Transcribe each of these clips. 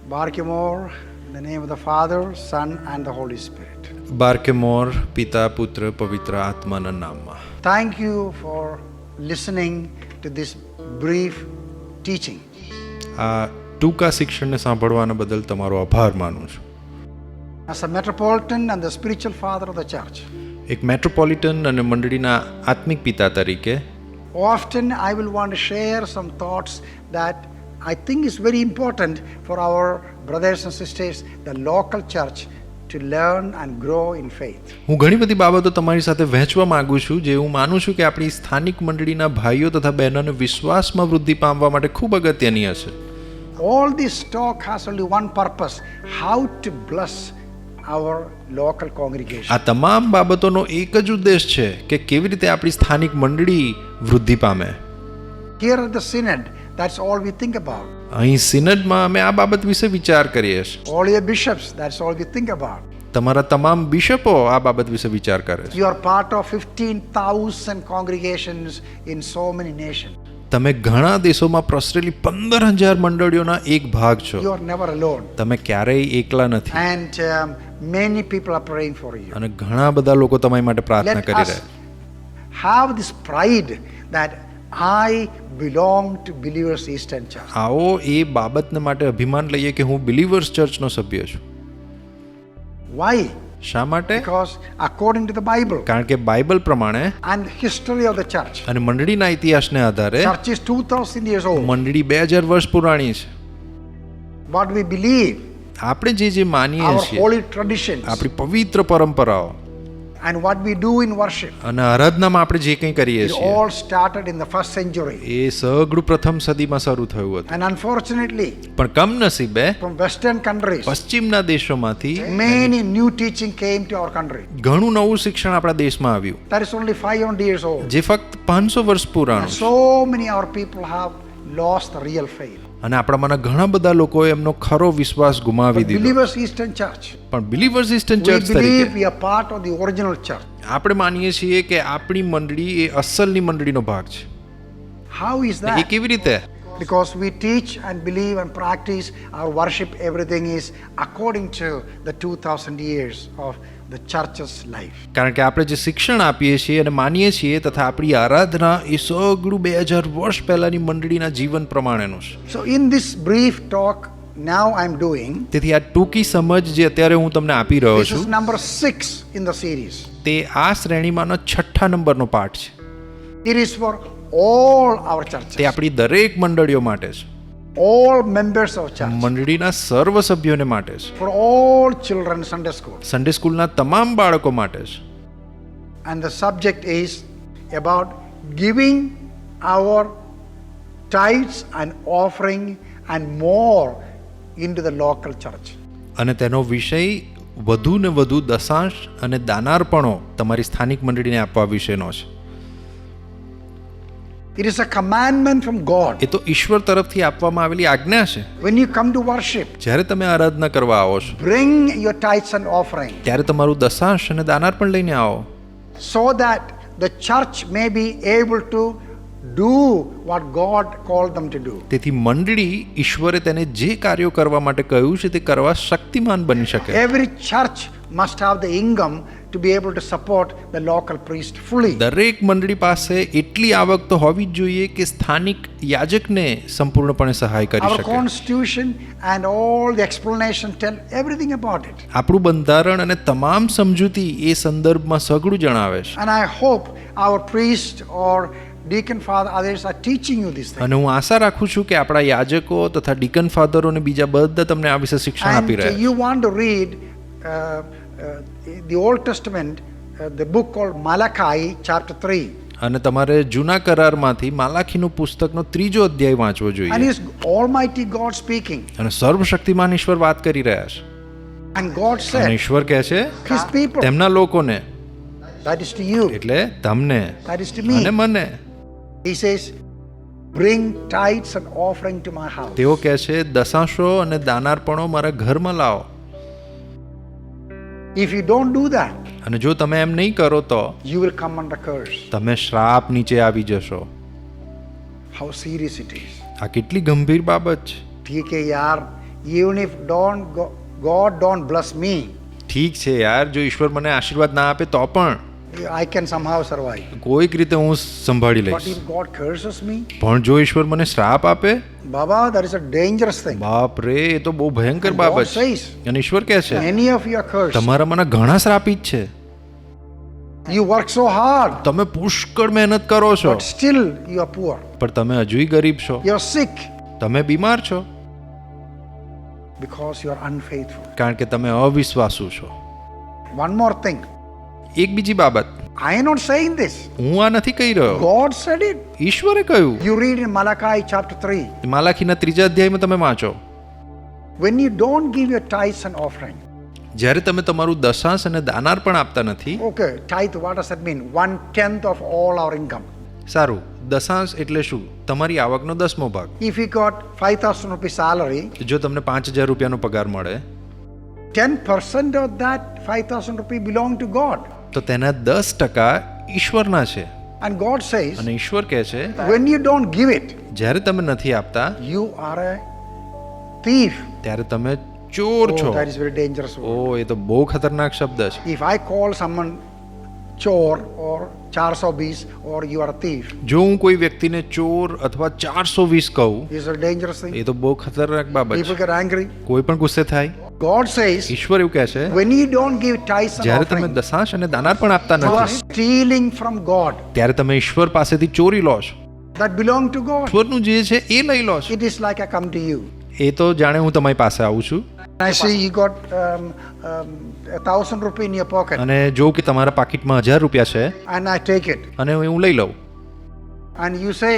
Barkimore, in the name of the Father, Son, and the Holy Spirit. બાર્કેમોર, પિતા, પુત્ર, પવિત્ર આત્માના નામમાં. Thank you for listening to this brief teaching. આ ટૂંકા શિક્ષણને સાંભળવાના બદલ તમારો આભાર માનું છું. As a metropolitan and the spiritual father of the church, એક મેટ્રોપોલિટન અને મંડળીના આત્મિક પિતા તરીકે often I will want to share some thoughts that I think is very important for our brothers and sisters, the local church, to learn and grow in faith. હું ઘણી બધી બાબતો તમારી સાથે વહેંચવા માંગુ છું જે હું માનું છું કે આપણી સ્થાનિક મંડળીના ભાઈઓ તથા બહેનોને વિશ્વાસમાં વૃદ્ધિ પામવા માટે ખૂબ અગત્યની હશે. All this talk has only one purpose: how to bless our local congregation. આ તમામ બાબતોનો એક જ ઉદ્દેશ છે કે કેવી રીતે આપણી સ્થાનિક મંડળી વૃદ્ધિ પામે. Here at the synod, that's all we think about. અહીં સિનડમાં અમે આ બાબત વિશે વિચાર કરીએ છીએ. All your bishops, that's all we think about. તમારા તમામ બિશપો આ બાબત વિશે વિચાર કરે છે. You are part of 15,000 congregations in so many nations. તમે ઘણા દેશોમાં પ્રસરેલી 15,000 મંડળીઓના એક ભાગ છો. You are never alone. તમે ક્યારેય એકલા નથી And many people are praying for you. અને ઘણા બધા લોકો તમારી માટે પ્રાર્થના Let કરી us રહ્યા. have this pride that I belong to Believers Eastern Church. આવો એ બાબતને માટે અભિમાન લઈએ કે હું બિલીવર્સ ચર્ચનો સભ્ય છું. Why? શા માટે? Because according to the Bible કારણ કે બાઇબલ પ્રમાણે and history of the church, અને મંડળીના ઇતિહાસને આધારે church is 2,000 years old. મંડળી 2000 વર્ષ પુરાણી છે. What we believe, આપણે જે માનીએ our છીએ, holy traditions, આપણી પવિત્ર પરંપરાઓ and what we do in worship, અને આરાધનામાં આપણે જે કંઈ કરીએ it છીએ all started in the first century. એ સગળું પ્રથમ સદીમાં શરૂ થયું હતું. And unfortunately, પણ કમનસીબે from Western countries, પશ્ચિમના દેશોમાંથી many new teaching came to our country. ઘણું નવું શિક્ષણ આપણા દેશમાં આવ્યું That is only 500 years old. જે ફક્ત 500 વર્ષ And પુરાણું છે. so many our people have lost the real faith. અને આપણામાંના ઘણા બધા લોકોએ એમનો ખરો વિશ્વાસ ગુમાવી But દીધો. Believers Eastern Church, પણ બિલીવર્સ ઇસ્ટર્ન we ચર્ચ તરીકે believe we are part of the original church. આપણે માનીએ છીએ કે આપણી મંડળી એ અસલની મંડળીનો ભાગ છે. How is A that? કેવી રીતે? Because we teach and believe and practice our worship, everything is according to the 2,000 years of the church's life. કારણ કે આપણે જે શિક્ષણ આપીએ છીએ અને માનીએ છીએ તથા આપણી આરાધના એ સગળું 2000 વર્ષ પહેલાની મંડળીના જીવન પ્રમાણેનું છે. So in this brief talk now I'm doing, તેથી આ ટૂંકી સમજ જે અત્યારે હું તમને આપી રહ્યો this is છું number 6 in the series. તે આ શ્રેણીમાંનો 6થા નંબરનો પાઠ છે. It is for all our તે churches, આપણી દરેક મંડળીઓ માટે છે, all members of church, મંડળીના સર્વ સભ્યોને માટે છે, for all children Sunday school. Sunday સ્કૂલના તમામ બાળકો માટે છે. And the subject is about giving our tithes and offering and more into the local church. અને તેનો વિષય વધુ ને વધુ દશાંશ અને દાનાર્પણો તમારી સ્થાનિક મંડળીને આપવા વિશેનો છે. It is a commandment from God. એ તો ઈશ્વર તરફથી આપવામાં આવેલી આજ્ઞા છે. When you come to worship, જ્યારે તમે આરાધના કરવા આવો છો bring your tithes and offering ત્યારે તમારું દશાંશ અને દાનાર્પણ લઈને આવો, so that the church may be able to do what God called them to do. તેથી મંડળી ઈશ્વરે તેને જે કાર્યો કરવા માટે કહ્યું છે તે કરવા શક્તિમાન બની શકે. Every church must have the income to be able to support the local priest fully. દરેક મંડળી પાસે એટલી આવક તો હોવી જ જોઈએ કે સ્થાનિક યાજકને સંપૂર્ણપણે સહાય કરી Our શકે. constitution and all the explanation tell everything about it. આપણું બંધારણ અને તમામ સમજૂતી એ સંદર્ભમાં સઘળું જણાવે છે. And I hope our priest or deacon father others are teaching you this thing. અને હું આશા રાખું છું કે આપણા યાજકો તથા ડીકન ફાધરો અને બીજા બધા તમને આ વિશે શિક્ષણ And આપી રહ્યા છે. you want to read the Old Testament, the book called Malachi chapter 3. અને તમારે જૂના કરારમાંથી માલાખીનું પુસ્તકનો 3જો અધ્યાય વાંચવો And જોઈએ. it's Almighty God speaking. અને સર્વશક્તિમાન ઈશ્વર વાત કરી રહ્યા છે. And God અને said, ઈશ્વર કહે છે His people, તેમના લોકોને, that is to you, એટલે તમને that is to અને me. મને. He says, bring tithes and offering to my house. તેઓ કહે છે દશાંશો અને દાનાર્પણો મારા ઘરમાં લાવો. If you don't do that, અને જો તમે એમ નહીં કરો તો you will come under curse. તમે શ્રાપ નીચે આવી જશો. How serious it is. આ કેટલી ગંભીર બાબત છે. ठीक है यार, Even if God don't bless me, ઠીક છે યાર, જો ઈશ્વર મને આશીર્વાદ ના આપે તો પણ I can somehow survive. કોઈક રીતે હું સંભાળી But લઈશ. if God curses me, પણ જો ઈશ્વર મને શ્રાપ આપે, Baba, that is a dangerous thing. બાપ રે, એ તો બહુ ભયંકર And God બાબત છે. says, અને ઈશ્વર કહે છે many of you are cursed. તમારામાંના ઘણા શ્રાપિત છે. You work so hard, તમે પુષ્કળ મહેનત કરો છો, but still you are poor. પણ તમે હજુય ગરીબ છો, You are sick તમે બીમાર છો, because you are unfaithful. કારણ કે તમે અવિશ્વાસુ છો. One more thing. એક બીજી બાબત, I am not saying this. હું આ નથી કહી રહ્યો, God said it. ઈશ્વરે કહ્યું. You read in Malachi chapter 3. માલાખીના 3જા અધ્યાયમાં તમે વાંચો, When you don't give your tithes and offering. જ્યારે તમે તમારું દશાંશ અને દાનાર્પણ આપતા નથી. Okay, tithe, what does that mean? 1/10 of all our income. સારું, દશાંશ એટલે શું? તમારી આવકનો 10મો ભાગ. If you got 5,000 rupees salary, જો તમને 5,000 રૂપિયાનો પગાર મળે 10% of that 5,000 rupees belong to God. તો તેના 10% ઈશ્વરના છે. And God says, અને ઈશ્વર કહે છે when you don't give it, જ્યારે તમે નથી આપતા you are a thief. ત્યારે તમે ચોર છો. Oh, that is very dangerous word. ઓ, એ તો બહુ ખતરનાક શબ્દ છે. If I call someone chor or 420 or you are a thief, જો હું કોઈ વ્યક્તિને ચોર અથવા 420 કહું, is a dangerous thing. એ તો બહુ ખતરનાક બાબત People છે. get angry. કોઈ પણ ગુસ્સે થાય. God says, ઈશ્વર એવું કહે છે when you don't give tithes and જ્યારે તમે offering, દશાંશ અને દાનાર્પણ આપતા you are નથી, stealing from God. ત્યારે તમે ઈશ્વર પાસેથી ચોરી લો છો. That belong to God. ઈશ્વરનું જે છે એ લઈ લો છો. It is like I come to you. એ તો જાણે હું તમારી પાસે આવું છું I see you got 1,000 rupees in your pocket, અને જોઉં કે તમારા પાકીટમાં 1,000 રૂપિયા છે and I take it, અને હું લઈ લઉં, and you say,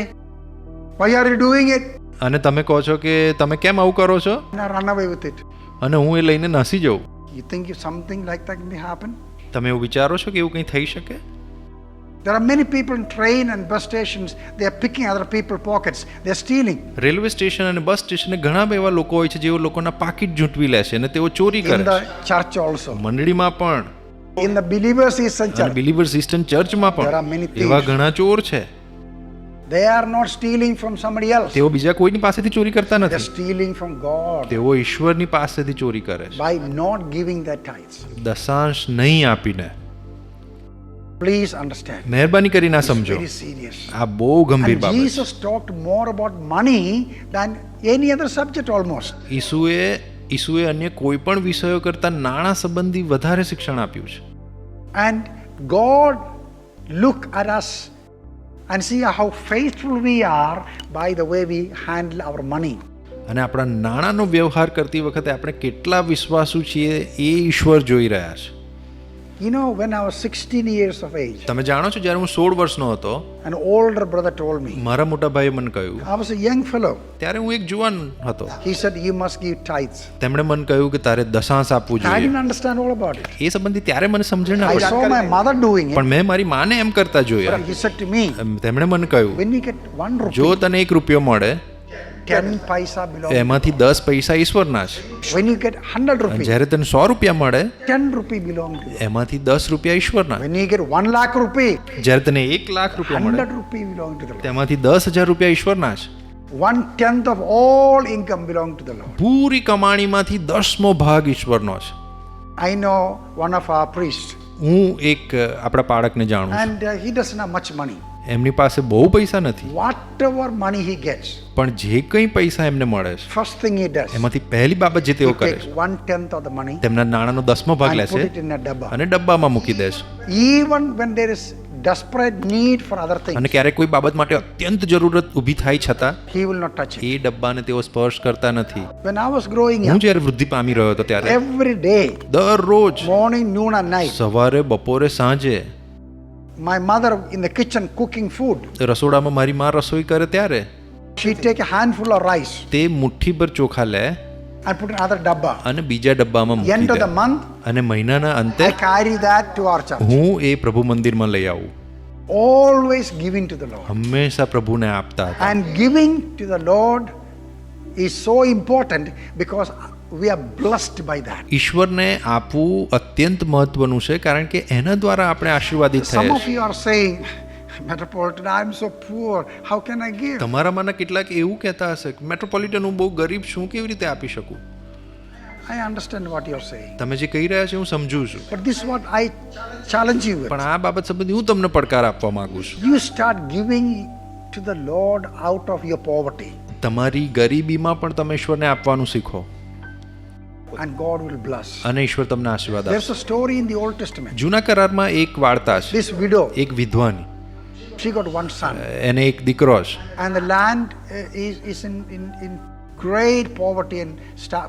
why are you doing it? અને તમે કહો છો કે તમે કેમ આવું કરો છો, And I run away with it. અને હું એ લઈને નાસી જાઉં. You think if something like that may happen? તમે એવું વિચારો છો કે એવું કંઈ થઈ શકે? There are many people in train and bus stations, they are picking other people's pockets, they are stealing. Railway station અને બસ સ્ટેશને ઘણા એવા લોકો હોય છે જેઓ લોકોના પાકીટ ઝૂંટવી લે છે અને તેઓ ચોરી In કરે the છે. church also. મંડળીમાં પણ In the Believers Eastern અને Church, બિલીવર્સ ઈસ્ટર્ન ચર્ચમાં There are many પણ thieves. એવા ઘણા ચોર છે. they are not stealing from somebody else. તેઓ બીજા કોઈની પાસેથી ચોરી કરતા They are નથી, stealing from God તેઓ ઈશ્વરની પાસેથી ચોરી કરે છે, by not giving their tithes. દશાંશ નહીં આપીને. Please understand. મહેરબાની કરીને આ It's સમજો, very serious. આ બહુ ગંભીર And બાબત છે. Jesus talked more about money than any other subject almost. ઈસુએ અન્ય કોઈ પણ વિષયો કરતા નાણાં સંબંધી વધારે શિક્ષણ આપ્યું છે. And God look at us and see how faithful we are by the way we handle our money. અને આપણા નાણાંનો વ્યવહાર કરતી વખતે આપણે કેટલા વિશ્વાસુ છીએ એ ઈશ્વર જોઈ રહ્યા છે. You know, when I was 16 years of age, તમે જાણો છો, જ્યારે હું 16 વર્ષનો હતો, an older brother told me, મારા મોટા ભાઈએ મને કહ્યું, I was a young fellow. ત્યારે હું એક જુવાન હતો, He said, you must give tithes. તેમણે મને કહ્યું કે તારે દશાંશ આપવું I જોઈએ. didn't understand all about it. એ સંબંધી ત્યારે મને સમજણ ના I પડી, saw my mother doing it. પણ મેં મારી માને એમ કરતા જોયા. But he said to me, તેમણે મને કહ્યું, when you get 1 જો rupee, તને 1 રૂપિયો મળે 10 paisa belongs. એમાંથી 10 પૈસા ઈશ્વરના છે. When you get 100 અને rupees, જ્યારે તને 100 રૂપિયા મળે 10 rupee belong to you. એમાંથી 10 રૂપિયા ઈશ્વરના. When you get 1 lakh rupee, જ્યારે તને 1 લાખ રૂપિયા મળે 100 rupee belong to the Lord. તેમાંથી 10,000 રૂપિયા ઈશ્વરના છે. 1/10 of all income belong to the Lord. પૂરી કમાણીમાંથી 10મો ભાગ ઈશ્વરનો છે. I know one of our priests, હું એક આપણા પાળકને જાણું છું, and he doesn't have much money. એમની પાસે બહુ પૈસા નથી, Whatever money he gets, પણ જે કંઈ પૈસા એમને મળે છે first thing he does, એમાંથી પહેલી બાબત જે he તેઓ કરે takes છે, 1/10 of the money તેમના નાણાંનો 10મો ભાગ and લે put છે it in a dabba. અને ડબ્બામાં મૂકી દે છે. Even when there is desperate need for other અને things, ક્યારેક કોઈ બાબત માટે અત્યંત જરૂરત ઊભી થાય છતાં he will not touch it. એ ડબ્બાને તેઓ સ્પર્શ કરતા નથી. When I was growing હું up, જ્યારે વૃદ્ધિ પામી રહ્યો હતો ત્યારે every day, દરરોજ morning, noon and night, સવારે, બપોરે, સાંજે my mother in the kitchen cooking food, રસોડામાં મારી માં રસોઈ કરે ત્યારે she'd take a handful of rice તે મુઠ્ઠીભર ચોખા લે and put in other dabba. અને બીજા ડબ્બામાં મૂકી End of they. the month, અને મહિનાના અંતે I carry that to our church. હું એ પ્રભુ મંદિરમાં લઈ આવું. Always giving to the Lord. હંમેશા પ્રભુને આપતા હતા. And giving to the Lord is so important because we are blessed by that. ઈશ્વરને આપવું અત્યંત મહત્વનું છે કારણ કે એના દ્વારા આપણે આશીર્વાદિત Some થયા of છીએ. you are saying, Metropolitan, I am so poor. How can I give? તમારામાંના કેટલાક એવું કહેતા હશે કે મેટ્રોપોલિટન હું બહુ ગરીબ છું, કેવી રીતે આપી શકું? I understand what you're saying. તમે જે કહી રહ્યા છો હું સમજુ છું, But this is what I challenge you with. પણ આ બાબત સંબંધી હું તમને પડકાર આપવા માંગુ છું. You start giving to the Lord out of your poverty, તમારી ગરીબીમાં પણ તમે ઈશ્વરને આપવાનું શીખો and God will bless. અને ઈશ્વર તમને આશીર્વાદ There's આપશે. a story in the Old Testament. જૂના કરારમાં એક વાર્તા છે, This widow, એક વિધવાની, she got one son, એને એક દીકરો છે, and the land is in great poverty, and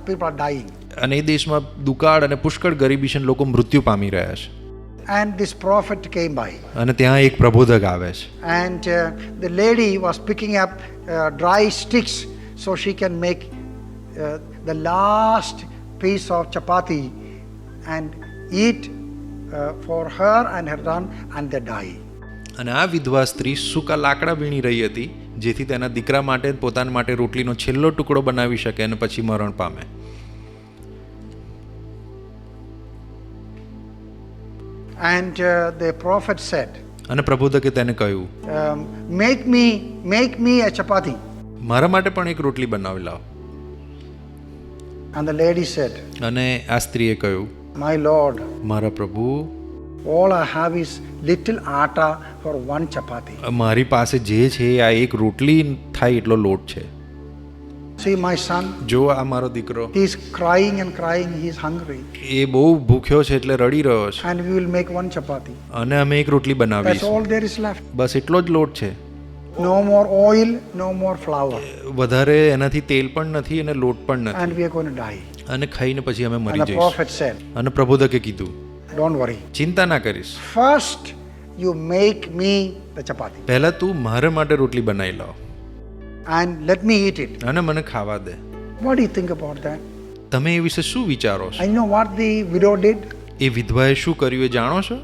people are dying. અને એ દેશમાં દુકાળ અને પુષ્કળ ગરીબી છે અને લોકો મૃત્યુ પામી રહ્યા છે. And this prophet came by, અને ત્યાં એક પ્રબોધક આવે છે, and the lady was picking up dry sticks so she can make the last piece of chapati and eat for her and her son, and they die. અને આ વિધવા સ્ત્રી સૂકા લાકડા વીણી રહી હતી જેથી તેના દીકરા માટે પોતાના માટે રોટલીનો છેલ્લો ટુકડો બનાવી શકે અને પછી મરણ પામે. And the prophet said, અને પ્રબોધકે તેને કહ્યું, make me a chapati. મારા માટે પણ એક રોટલી બનાવી લાવો. And the lady said, અને આ સ્ત્રીએ કહ્યું, my Lord, મારા પ્રભુ, all I have is little atta for one chapati. મારી પાસે જે છે આ એક રોટલી થાય એટલો લોટ છે. See my son, જો આ મારો દીકરો, he is crying and crying, he is hungry, એ બહુ ભૂખ્યો છે એટલે રડી રહ્યો છે, and we will make one chapati. અને અમે એક રોટલી That's બનાવીશું. all there is left. બસ એટલો જ લોટ છે, No more oil, no more flour, વધારે એનાથી તેલ પણ નથી અને લોટ પણ નથી, and we are going to die. અને ખાઈને પછી અમે And મરી the જઈશું. prophet said, અને પ્રબોધકે કીધું, don't worry. ચિંતા ના કરીશ, First, you make me the chapati, પહેલા તું મારા માટે રોટલી બનાવી લાવ and let me eat it. અને મને ખાવા દે. What do you think about that? તમે એ વિશે શું વિચારો છો? And you know what the widow did? એ વિધવાએ શું કર્યું એ જાણો છો?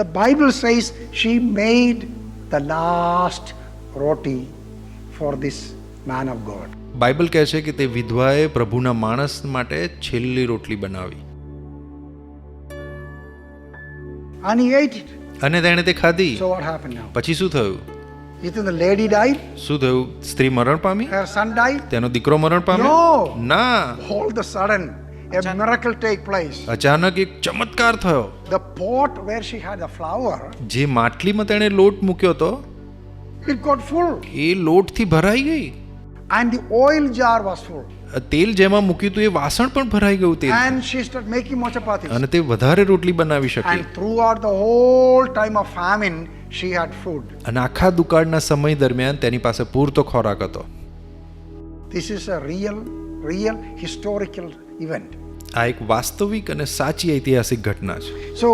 The Bible says she made the last roti for this man of God. Bible કહે છે કે તે વિધવાએ પ્રભુના માણસ માટે છેલ્લી રોટલી બનાવી And he ate it. અને તેણે તે ખાધી. So what happened now? પછી શું થયું? You think the lady died? શું થયું? સ્ત્રી મરણ પામી? Her son died? તેનો દીકરો મરણ પામ્યો? No. ના, All of a sudden, a miracle take place. અચાનક એક ચમત્કાર થયો. The pot where she had the flour, જે માટલીમાં તેણે લોટ મૂક્યો હતો it got full. એ લોટથી ભરાઈ ગઈ. And the oil jar was full. તેલ જેમાં મૂક્યું હતું એ વાસણ પણ ભરાઈ ગયું તેલ. And she started making more chapatis. અને તે વધારે રોટલી બનાવી શકી. And throughout the whole time of famine, she had food. અને આખા દુકાળના સમય દરમિયાન તેની પાસે પૂરતો ખોરાક હતો. This is a real historical event. આ એક વાસ્તવિક અને સાચી ઐતિહાસિક ઘટના છે. So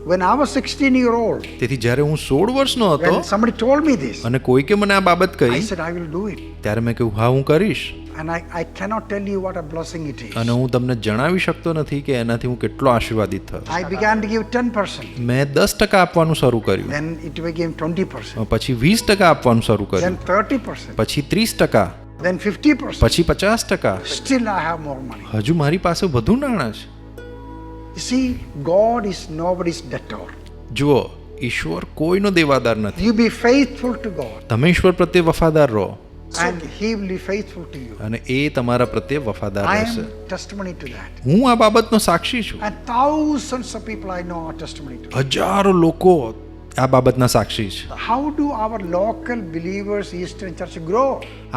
when I was 16-year-old, તેથી જ્યારે હું 16 વર્ષનો હતો when somebody told me this, અને કોઈકે મને આ બાબત I કહી said I will do it. ત્યારે મેં કહ્યું હા હું કરીશ. And I cannot tell you what a blessing it is. અને હું તમને જણાવી શકતો નથી કે એનાથી હું કેટલો આશીર્વાદિત થયો. I began to give 10%. મેં 10% આપવાનું શરૂ કર્યું, Then it became 20%. પછી 20% આપવાનું શરૂ કર્યું, Then 30%. પછી 30%, Then 50%. પછી 50%. Still I have more money. હજુ મારી પાસે વધુ નાણાં છે. You see, God is nobody's debtor. જુઓ, ઈશ્વર કોઈનો દેવાદાર નથી. You be faithful to God, તમે ઈશ્વર પ્રત્યે વફાદાર રહો and He will be faithful to you. અને એ તમારા પ્રત્યે વફાદાર I રહેશે. am testimony to that. હું આ બાબતનો સાક્ષી છું. And thousands of people I know are testimony to that. હજારો લોકો આ બાબતના સાક્ષી છે. How do our local believers, Eastern Church, grow?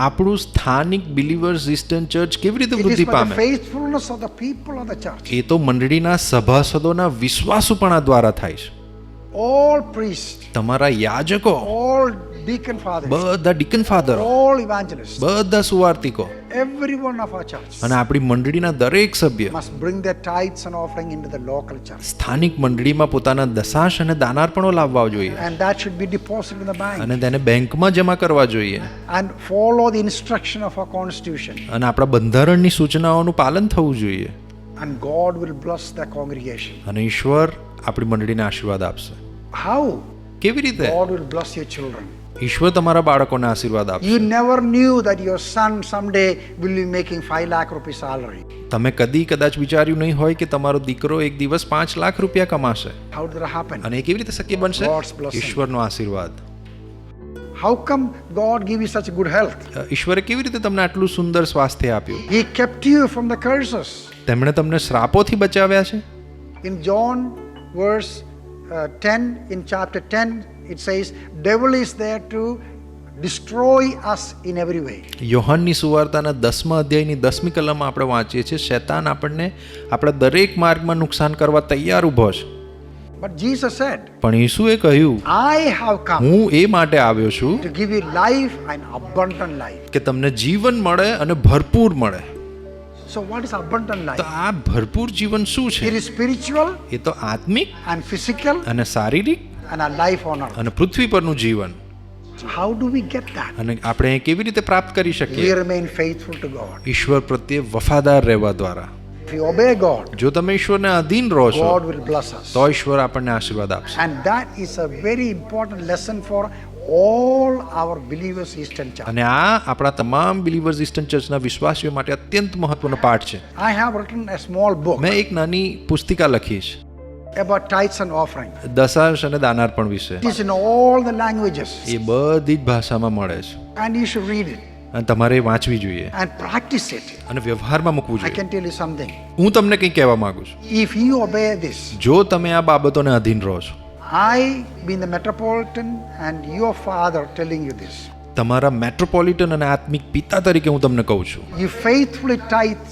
આપણું સ્થાનિક બિલીવર્સ ઈસ્ટર્ન ચર્ચ કેવી રીતે It is વૃદ્ધિ by the પામે? faithfulness of the people of the church. એ તો મંડળીના સભાસદોના વિશ્વાસુપણા દ્વારા થાય છે. All priests, તમારા યાજકો, all deacon fathers, બધા ડીકન ફાધરો, all evangelists, બધા સુવાર્તિકો every one of our church અને આપણી મંડળીના દરેક સભ્ય must bring their tithes and offering into the local church. સ્થાનિક મંડળીમાં પોતાના દશાંશ અને દાનાર્પણો લાવવા જોઈએ And that should be deposited in the bank. અને તેને બેંકમાં જમા કરવા જોઈએ And follow the instruction of our constitution. અને આપણા બંધારણની સૂચનાઓનું પાલન થવું જોઈએ. And God will bless the congregation. અને ઈશ્વર આપણી મંડળીને આશીર્વાદ આપશે. How? કેવી રીતે? God will bless your children. ઈશ્વર તમારા બાળકોને આશીર્વાદ આપશે. You never knew that your son someday will be making 5 lakh rupee salary. તમે કદાચ વિચાર્યું નહીં હોય કે તમારો દીકરો એક દિવસ 5 લાખ રૂપિયા કમાશે. How did that happen? અને એ કેવી રીતે શક્ય બનશે? God's blessing. ઈશ્વરનો આશીર્વાદ. How come God give you such good health? ઈશ્વરે કેવી રીતે તમને આટલું સુંદર સ્વાસ્થ્ય આપ્યું? He kept you from the curses. તેમણે તમને શ્રાપોથી બચાવ્યા છે. In John verse 10, in chapter 10, it says, devil is there to destroy us in every way. યોહાનની સુવાર્તાના 10મા અધ્યાયની 10મી કલમમાં આપણે વાંચીએ છીએ, શૈતાન આપણને આપણા દરેક માર્ગમાં નુકસાન કરવા તૈયાર ઊભો છે. But Jesus said, પણ ઈસુએ કહ્યું, I have come હું એ માટે આવ્યો છું to give you life and abundant life. કે તમને જીવન મળે અને ભરપૂર મળે. So what is abundant તો life? આ ભરપૂર જીવન શું It છે? is spiritual એ તો આત્મિક and physical અને શારીરિક and a life on earth. અને પૃથ્વી પરનું જીવન. So how do we get that? અને આપણે એ કેવી રીતે પ્રાપ્ત કરી We શકીએ? remain faithful to God. ઈશ્વર પ્રત્યે વફાદાર રહેવા દ્વારા. If we obey God, જો તમે ઈશ્વરને અધીન રહો છો God will bless us. તો ઈશ્વર આપણને આશીર્વાદ આપશે. And that is a very important lesson for all our believers Eastern Church. અને આ આપણા તમામ બિલીવર્સ ઈસ્ટર્ન ચર્ચના વિશ્વાસીઓ માટે અત્યંત મહત્વનો પાઠ છે. I have written a small book મેં એક નાની પુસ્તિકા લખી છે about tithes and offering. દશાંશ અને દાનાર્પણ વિશે. It is in all the languages. એ બધી જ ભાષામાં મળે છે And you should read it અને તમારે એ વાંચવી જોઈએ and practice it. અને વ્યવહારમાં મૂકવું I જોઈએ. can tell you something. હું તમને કંઈ કહેવા માંગુ છું. If you obey this, જો તમે આ બાબતોને અધીન રહો છો, I being the metropolitan and your father telling you this, તમારા મેટ્રોપોલિટન અને આત્મિક પિતા તરીકે હું તમને કહું છું, you faithfully tithe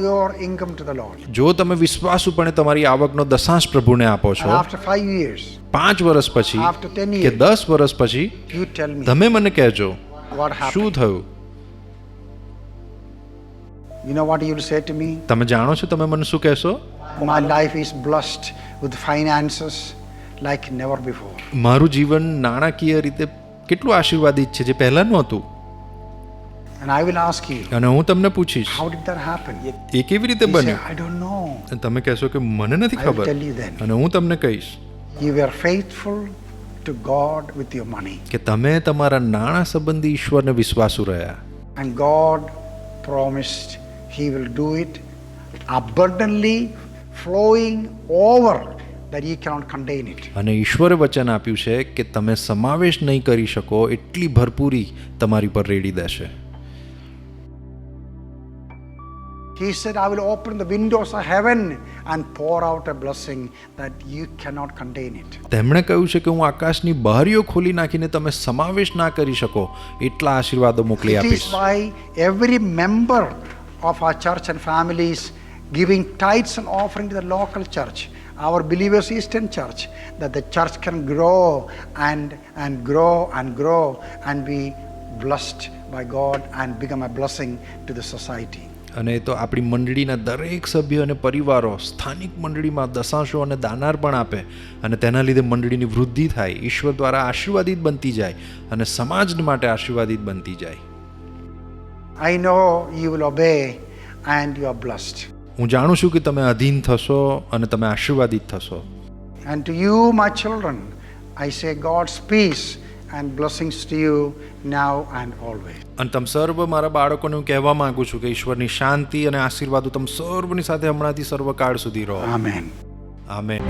your income to the Lord. જો તમે વિશ્વાસુપણે તમારી આવકનો દશાંશ પ્રભુને આપો And છો, after 5 years, 5 વર્ષ પછી after 10 કે years, 10 વર્ષ પછી you tell me તમે મને કહેજો what happened. શું થયું. You know what you will say to me? તમે જાણો છો તમે મને શું કહેશો? My life is blessed with finances like never before. મારું જીવન નાણાકીય રીતે કેટલું આશીર્વાદિત છે જે પહેલાંનું હતું. And I will ask you, અને હું તમને પૂછીશ how did that happen? You એ કેવી રીતે say, બન્યું? I don't know. અને તમે કહેશો કે મને નથી I will ખબર. tell you then. અને હું તમને કહીશ You were faithful to God with your money. કે તમે તમારા નાણાં સંબંધી ઈશ્વરને વિશ્વાસુ રહ્યા. And God promised He will do it abundantly, flowing over, that you cannot contain it. અને ઈશ્વરે વચન આપ્યું છે કે તમે સમાવેશ નહીં કરી શકો એટલી ભરપૂરી તમારી પર રેડી દેશે. He said, I will open the windows of heaven and pour out a blessing that you cannot contain it. તેમણે કહ્યું છે કે હું આકાશની બહારીઓ ખોલી નાખીને તમે સમાવેશ ના કરી શકો એટલા આશીર્વાદો મોકલી It is આપીશ. why every member of our church and families giving tithes and offering to the local church, our believers Eastern Church, that the church can grow and grow and grow and be blessed by God and become a blessing to the society. અને એ તો આપણી મંડળીના દરેક સભ્ય અને પરિવારો સ્થાનિક મંડળીમાં દશાંશો અને દાનાર્પણ આપે અને તેના લીધે મંડળીની વૃદ્ધિ થાય, ઈશ્વર દ્વારા આશીર્વાદિત બનતી જાય અને સમાજ માટે આશીર્વાદિત બનતી જાય. I know you will obey and you are blessed. હું જાણું છું કે તમે અધીન થશો અને તમે આશીર્વાદિત થશો. And to you, my children, I say God's peace and blessings to you now and always. અને તમે સર્વ મારા બાળકોને હું કહેવા માંગુ છું કે ઈશ્વરની શાંતિ અને આશીર્વાદો તમે સર્વની સાથે હમણાંથી સર્વકાળ સુધી રહો. Amen. આમેન.